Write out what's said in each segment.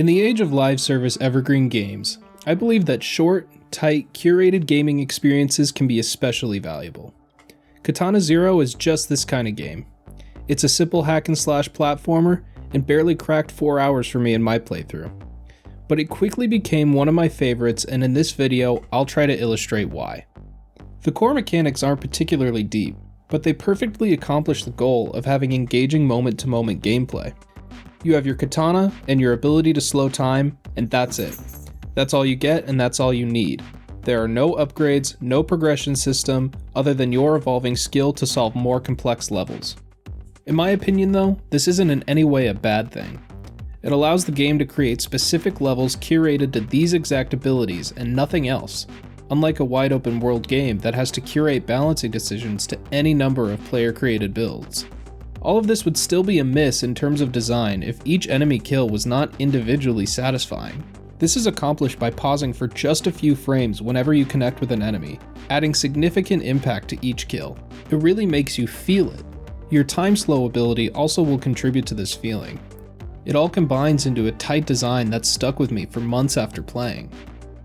In the age of live service evergreen games, I believe that short, tight, curated gaming experiences can be especially valuable. Katana Zero is just this kind of game. It's a simple hack and slash platformer and barely cracked 4 hours for me in my playthrough. But it quickly became one of my favorites, and in this video, I'll try to illustrate why. The core mechanics aren't particularly deep, but they perfectly accomplish the goal of having engaging moment-to-moment gameplay. You have your katana and your ability to slow time, and that's it. That's all you get, and that's all you need. There are no upgrades, no progression system, other than your evolving skill to solve more complex levels. In my opinion though, this isn't in any way a bad thing. It allows the game to create specific levels curated to these exact abilities and nothing else, unlike a wide open world game that has to curate balancing decisions to any number of player created builds. All of this would still be a miss in terms of design if each enemy kill was not individually satisfying. This is accomplished by pausing for just a few frames whenever you connect with an enemy, adding significant impact to each kill. It really makes you feel it. Your time slow ability also will contribute to this feeling. It all combines into a tight design that's stuck with me for months after playing.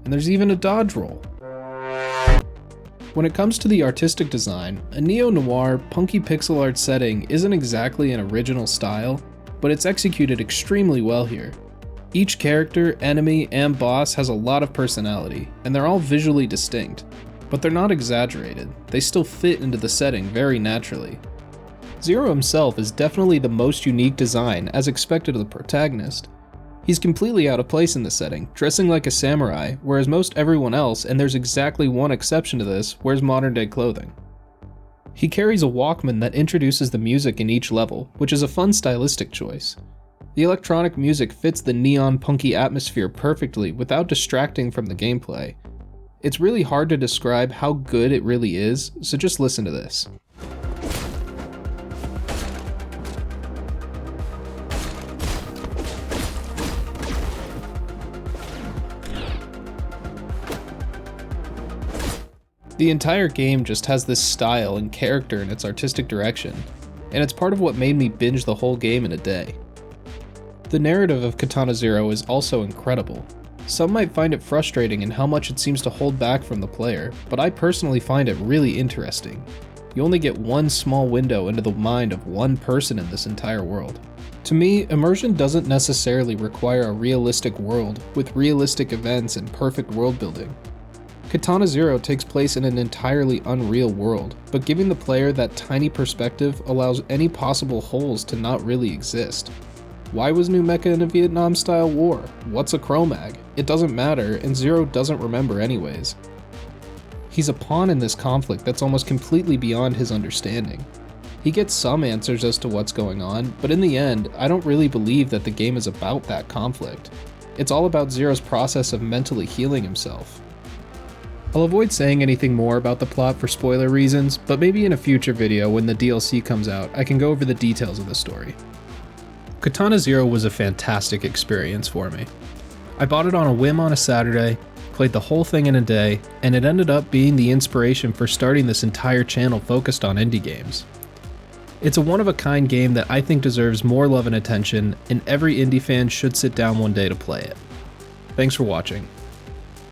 And there's even a dodge roll. When it comes to the artistic design, a neo-noir, punky pixel art setting isn't exactly an original style, but it's executed extremely well here. Each character, enemy, and boss has a lot of personality, and they're all visually distinct, but they're not exaggerated. They still fit into the setting very naturally. Zero himself is definitely the most unique design as expected of the protagonist. He's completely out of place in the setting, dressing like a samurai, whereas most everyone else, and there's exactly one exception to this, wears modern day clothing. He carries a Walkman that introduces the music in each level, which is a fun stylistic choice. The electronic music fits the neon punky atmosphere perfectly without distracting from the gameplay. It's really hard to describe how good it really is, so just listen to this. The entire game just has this style and character in its artistic direction, and it's part of what made me binge the whole game in a day. The narrative of Katana Zero is also incredible. Some might find it frustrating in how much it seems to hold back from the player, but I personally find it really interesting. You only get one small window into the mind of one person in this entire world. To me, immersion doesn't necessarily require a realistic world with realistic events and perfect world building. Katana Zero takes place in an entirely unreal world, but giving the player that tiny perspective allows any possible holes to not really exist. Why was New Mecha in a Vietnam-style war? What's a chromag? It doesn't matter, and Zero doesn't remember anyways. He's a pawn in this conflict that's almost completely beyond his understanding. He gets some answers as to what's going on, but in the end, I don't really believe that the game is about that conflict. It's all about Zero's process of mentally healing himself. I'll avoid saying anything more about the plot for spoiler reasons, but maybe in a future video when the DLC comes out, I can go over the details of the story. Katana Zero was a fantastic experience for me. I bought it on a whim on a Saturday, played the whole thing in a day, and it ended up being the inspiration for starting this entire channel focused on indie games. It's a one-of-a-kind game that I think deserves more love and attention, and every indie fan should sit down one day to play it. Thanks for watching.